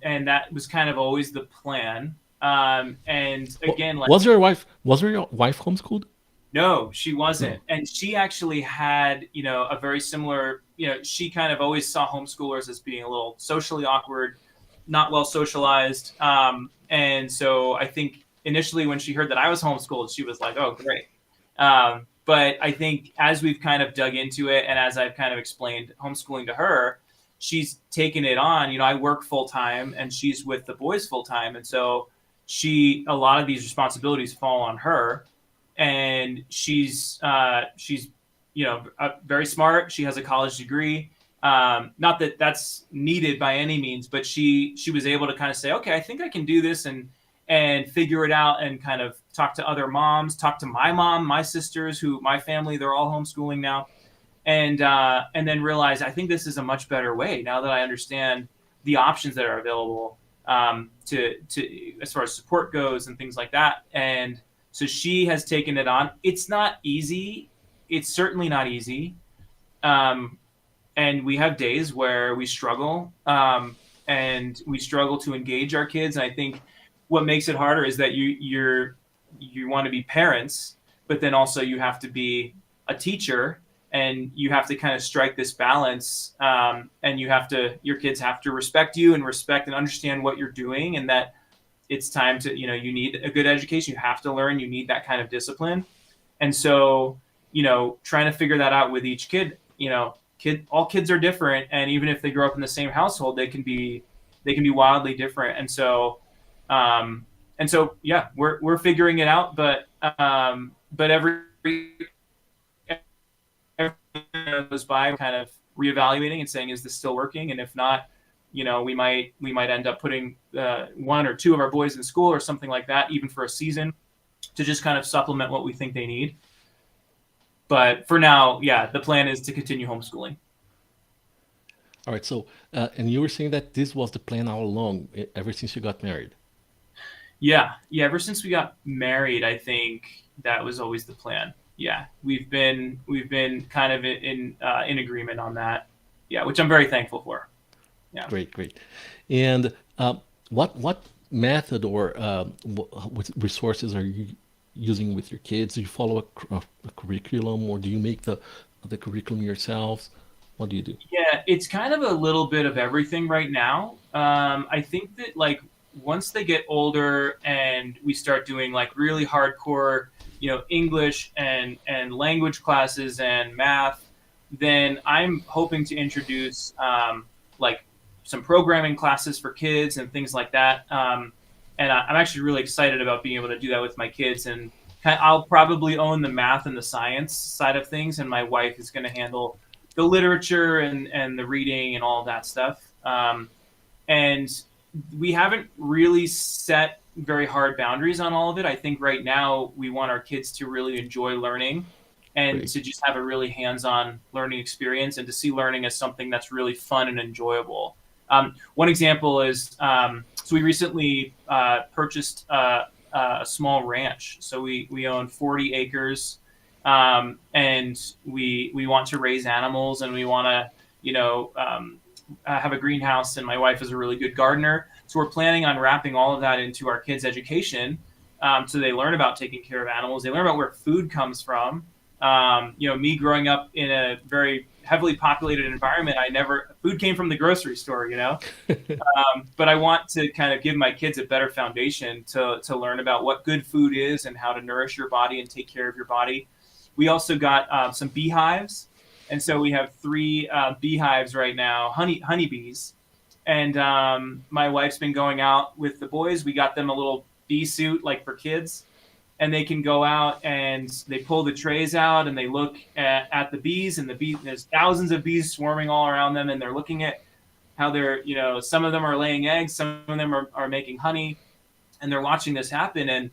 Speaker 2: and that was kind of always the plan. And again, like,
Speaker 1: Was your wife homeschooled?
Speaker 2: no, she wasn't.
Speaker 1: No.
Speaker 2: And she actually had, a very similar, she kind of always saw homeschoolers as being a little socially awkward, not well socialized. And so I think initially when she heard that I was homeschooled, she was like, oh, great. But I think as we've kind of dug into it and as I've kind of explained homeschooling to her, she's taken it on. I work full time and she's with the boys full time. And so a lot of these responsibilities fall on her. And she's very smart. She has a college degree. Not that that's needed by any means, but she was able to kind of say, okay, I think I can do this and figure it out, and kind of talk to other moms, talk to my mom, my sisters, my family, they're all homeschooling now, and then realize I think this is a much better way now that I understand the options that are available, to as far as support goes and things like that. And so she has taken it on. It's not easy. It's certainly not easy. And we have days where we struggle, and we struggle to engage our kids. And I think what makes it harder is that you want to be parents, but then also you have to be a teacher, and you have to kind of strike this balance. And your kids have to respect you and respect and understand what you're doing, and that it's time to, you need a good education. You have to learn, you need that kind of discipline. And so, trying to figure that out with each kid, all kids are different. And even if they grow up in the same household, they can be wildly different. And so, yeah, we're figuring it out, but every goes by, kind of reevaluating and saying, is this still working? And if not, we might end up putting one or two of our boys in school or something like that, even for a season, to just kind of supplement what we think they need. But for now, yeah, the plan is to continue homeschooling.
Speaker 1: All right. So, and you were saying that this was the plan all along, ever since you got married.
Speaker 2: Yeah. Ever since we got married, I think that was always the plan. Yeah, we've been kind of in agreement on that. Yeah, which I'm very thankful for. Yeah.
Speaker 1: Great. And what method or what resources are you using with your kids? Do you follow a curriculum, or do you make the curriculum yourselves? What do you do?
Speaker 2: Yeah, it's kind of a little bit of everything right now. I think that, like, once they get older and we start doing like really hardcore, English and language classes and math, then I'm hoping to introduce like some programming classes for kids and things like that. And I'm actually really excited about being able to do that with my kids. And I'll probably own the math and the science side of things, and my wife is going to handle the literature and the reading and all of that stuff. And we haven't really set very hard boundaries on all of it. I think right now we want our kids to really enjoy learning, and
Speaker 1: Great.
Speaker 2: to just have a really hands-on learning experience, and to see learning as something that's really fun and enjoyable. One example is, so we recently purchased a small ranch. So we own 40 acres, and we want to raise animals, and we want to, have a greenhouse, and my wife is a really good gardener. So we're planning on wrapping all of that into our kids' education. So they learn about taking care of animals. They learn about where food comes from. Me growing up in a very heavily populated environment, food came from the grocery store, but I want to kind of give my kids a better foundation to learn about what good food is and how to nourish your body and take care of your body. We also got some beehives. And so we have 3 beehives right now, honeybees. And my wife's been going out with the boys. We got them a little bee suit, like for kids. And they can go out and they pull the trays out and they look at the bees, and there's thousands of bees swarming all around them. And they're looking at how they're, some of them are laying eggs, some of them are making honey, and they're watching this happen. And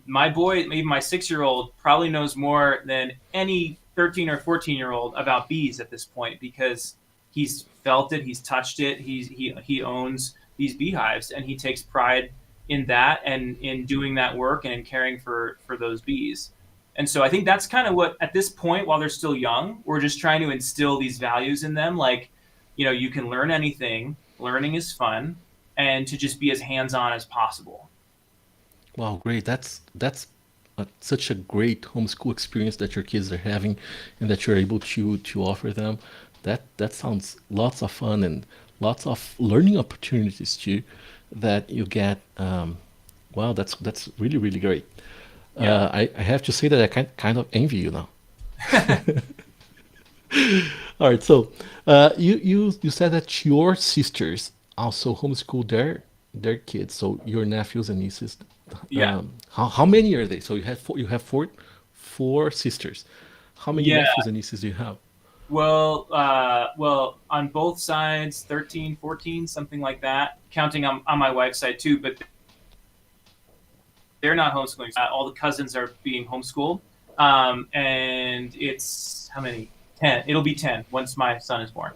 Speaker 2: my boy, maybe my 6-year-old, probably knows more than any 13 or 14-year-old about bees at this point, because he's felt it, he's touched it, he owns these beehives, and he takes pride in that and in doing that work and in caring for those bees. And so I think that's kind of what, at this point, while they're still young, we're just trying to instill these values in them. Like, you can learn anything. learning is fun, and to just be as hands-on as possible.
Speaker 1: Wow, great. That's such a great homeschool experience that your kids are having, and that you're able to offer them. That sounds lots of fun and lots of learning opportunities too that you get. Wow, that's really really great.
Speaker 2: Yeah.
Speaker 1: I have to say that I kind of envy you now. All right, so you said that your sisters also homeschool their kids, so your nephews and nieces.
Speaker 2: Yeah.
Speaker 1: How many are they? So you have four sisters. How many
Speaker 2: Yeah.
Speaker 1: nephews and nieces do you have?
Speaker 2: Well, on both sides, 13, 14, something like that, counting on my wife's side too, but they're not homeschooling. All the cousins are being homeschooled. And it's how many? 10. It'll be 10 once my son is born.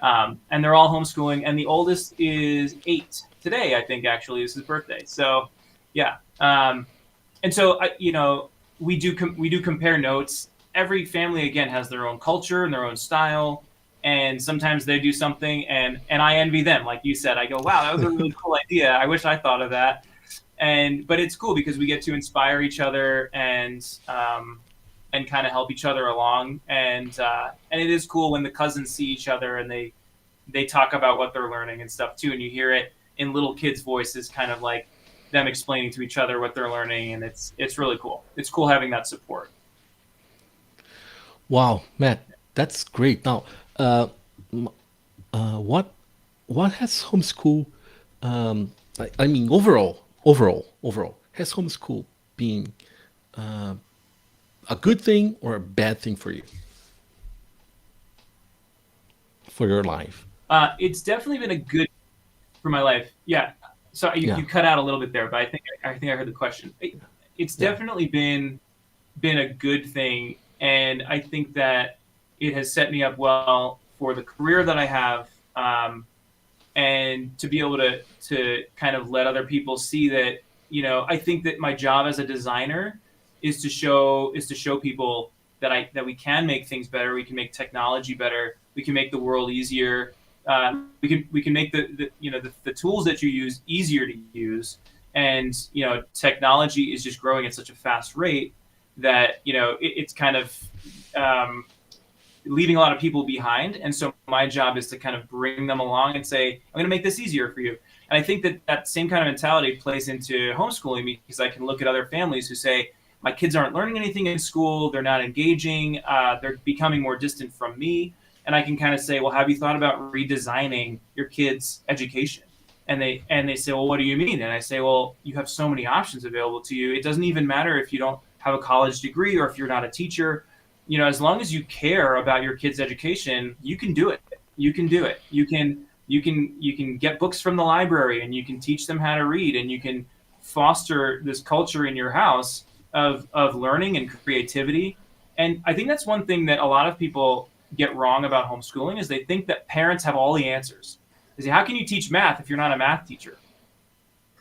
Speaker 2: And they're all homeschooling. And the oldest is 8 today, I think, actually, is his birthday. So, yeah. And so, we do compare notes. Every family, again, has their own culture and their own style. And sometimes they do something, and I envy them. Like you said, I go, wow, that was a really cool idea. I wish I thought of that. But it's cool because we get to inspire each other and kind of help each other along. And it is cool when the cousins see each other and they talk about what they're learning and stuff too. And you hear it in little kids' voices, kind of like them explaining to each other what they're learning. And it's really cool. It's cool having that support.
Speaker 1: Wow, Matt, that's great. Now, m- what has homeschool? I mean, overall, has homeschool been a good thing or a bad thing for you, for your life?
Speaker 2: It's definitely been a good for my life. Yeah. So
Speaker 1: Yeah,
Speaker 2: you cut out a little bit there, but I think I heard the question. It's
Speaker 1: yeah.
Speaker 2: definitely been a good thing, and I think that it has set me up well for the career that I have, and to be able to kind of let other people see that, I think that my job as a designer is to show people that we can make things better, we can make technology better, we can make the world easier, we can make the tools that you use easier to use. And technology is just growing at such a fast rate that it's kind of um, leaving a lot of people behind. And so my job is to kind of bring them along and say, I'm going to make this easier for you. And I think that same kind of mentality plays into homeschooling, because I can look at other families who say, my kids aren't learning anything in school, they're not engaging, they're becoming more distant from me. And I can kind of say, well, have you thought about redesigning your kids' education? And they say, well, what do you mean? And I say, well, you have so many options available to you. It doesn't even matter if you don't have a college degree or if you're not a teacher. As long as you care about your kids' education, you can do it. You can do it. You can get books from the library, and you can teach them how to read, and you can foster this culture in your house of learning and creativity. And I think that's one thing that a lot of people get wrong about homeschooling, is they think that parents have all the answers. They say, how can you teach math if you're not a math teacher?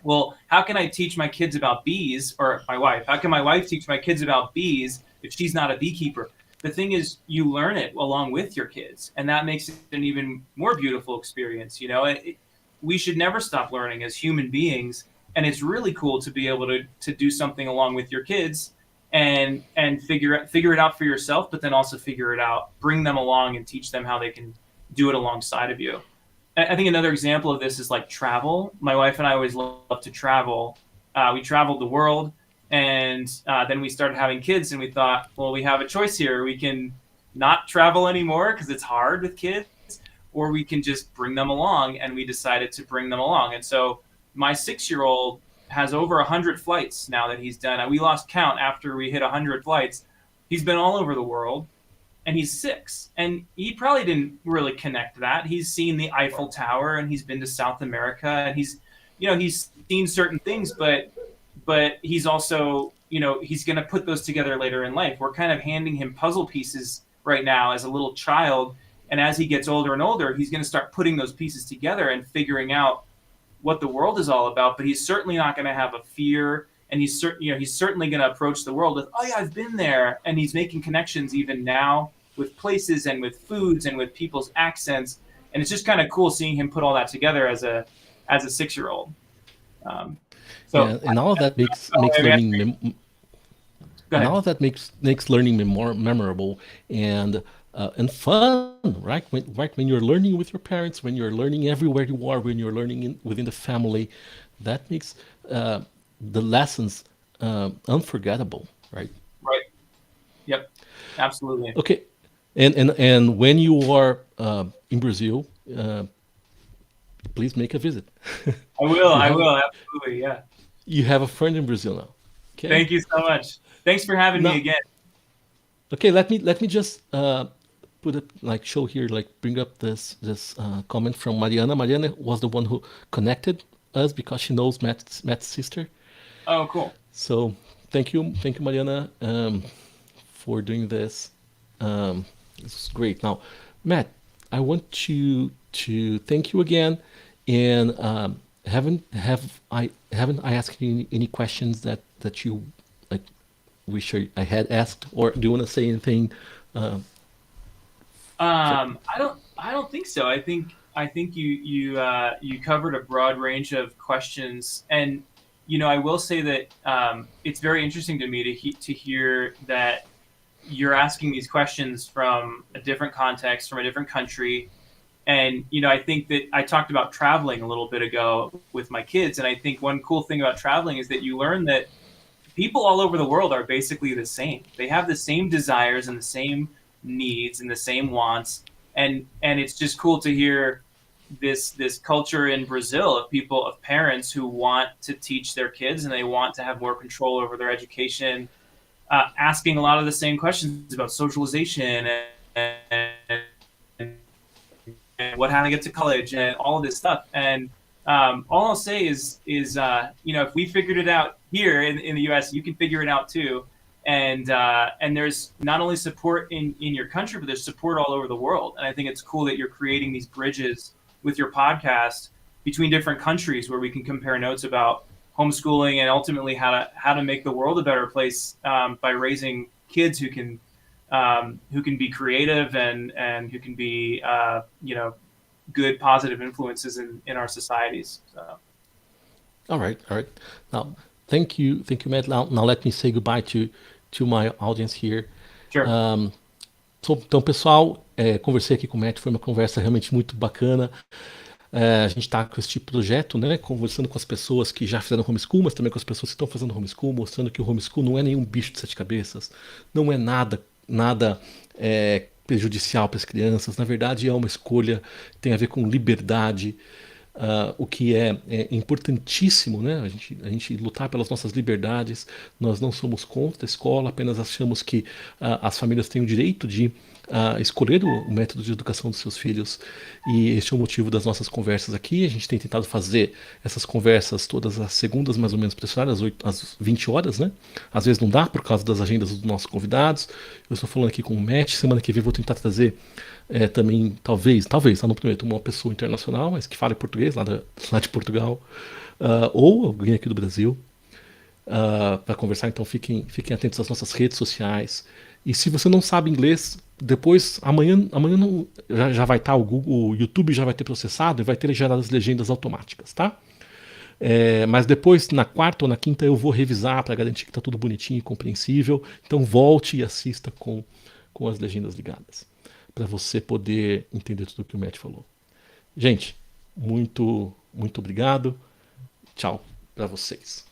Speaker 2: Well, how can I teach my kids about bees, or my wife? How can my wife teach my kids about bees if she's not a beekeeper? The thing is, you learn it along with your kids, and that makes it an even more beautiful experience. We should never stop learning as human beings, and it's really cool to be able to do something along with your kids and figure it out for yourself, but then also figure it out, bring them along, and teach them how they can do it alongside of you. I think another example of this is like travel. My wife and I always love to travel. We traveled the world, and then we started having kids, and we thought, well, we have a choice here. We can not travel anymore because it's hard with kids, or we can just bring them along. And we decided to bring them along. And so my 6-year-old has over 100 flights now that he's done. We lost count after we hit 100 flights. He's been all over the world, and he's 6. And he probably didn't really connect that. He's seen the Eiffel Tower, and he's been to South America, and he's seen certain things, but he's also, he's going to put those together later in life. We're kind of handing him puzzle pieces right now as a little child. And as he gets older and older, he's going to start putting those pieces together and figuring out what the world is all about. But he's certainly not going to have a fear. And he's certainly going to approach the world with, oh yeah, I've been there. And he's making connections even now with places and with foods and with people's accents. and it's just kind of cool seeing him put all that together as a 6-year-old.
Speaker 1: Yeah, and all of that makes learning
Speaker 2: Go
Speaker 1: and
Speaker 2: ahead.
Speaker 1: all of that makes learning more memorable and fun, right? When you're learning with your parents, when you're learning everywhere you are, when you're learning within the family, that makes the lessons unforgettable, right?
Speaker 2: Right. Yep. Absolutely.
Speaker 1: Okay, and when you are in Brazil, please make a visit.
Speaker 2: I will.
Speaker 1: you
Speaker 2: I
Speaker 1: have
Speaker 2: will. Absolutely. Yeah.
Speaker 1: you have a friend in Brazil now. Okay.
Speaker 2: Thank you so much. Thanks for having me
Speaker 1: Now,
Speaker 2: again.
Speaker 1: okay, let me just put it like show here, like bring up this comment from Mariana. Mariana was the one who connected us because she knows Matt's sister.
Speaker 2: Oh, cool.
Speaker 1: So thank you, Mariana, for doing this. This is great. Now, Matt, I want to thank you again, and haven't I asked you any questions that you like wish I had asked, or do you want to say anything? Uh, for,
Speaker 2: I don't think so. I think you covered a broad range of questions, and I will say that it's very interesting to me to hear that you're asking these questions from a different context, from a different country. And I think that I talked about traveling a little bit ago with my kids, and I think one cool thing about traveling is that you learn that people all over the world are basically the same. They have the same desires and the same needs and the same wants, and it's just cool to hear this culture in Brazil of parents who want to teach their kids and they want to have more control over their education, asking a lot of the same questions about socialization and what how to get to college and all of this stuff. And all I'll say is if we figured it out here in the U.S., you can figure it out too. And there's not only support in your country, but there's support all over the world. And I think it's cool that you're creating these bridges with your podcast between different countries where we can compare notes about homeschooling and ultimately how to make the world a better place by raising kids who can be creative and who can be good positive influences in our societies. So.
Speaker 1: all right, all right. Now, thank you, Matt. Now let me say goodbye to my audience here.
Speaker 2: Sure.
Speaker 1: Então, pessoal, conversei aqui com o Matt, foi uma conversa realmente muito bacana. A gente está com esse tipo de projeto, né? Conversando com as pessoas que já fizeram homeschool, mas também com as pessoas que estão fazendo homeschool, mostrando que o homeschool não é nenhum bicho de sete cabeças, não é nada prejudicial para as crianças. Na verdade, é uma escolha, tem a ver com liberdade, o que é importantíssimo, né? A gente lutar pelas nossas liberdades. Nós não somos contra a escola, apenas achamos que as famílias têm o direito de escolher o método de educação dos seus filhos. E este é o motivo das nossas conversas aqui. A gente tem tentado fazer essas conversas todas as segundas, mais ou menos, para estudar, às 20 horas, né? Às vezes não dá por causa das agendas dos nossos convidados. Eu estou falando aqui com o Matt. Semana que vem vou tentar trazer também, talvez, não prometo, uma pessoa internacional, mas que fale português, lá de Portugal, ou alguém aqui do Brasil, para conversar. Então fiquem atentos às nossas redes sociais. E se você não sabe inglês, depois, amanhã não, já vai estar, o YouTube já vai ter processado e vai ter gerado as legendas automáticas, tá? Mas depois, na quarta ou na quinta, eu vou revisar para garantir que está tudo bonitinho e compreensível. Então volte e assista com as legendas ligadas, para você poder entender tudo o que o Matt falou. Gente, muito obrigado. Tchau para vocês.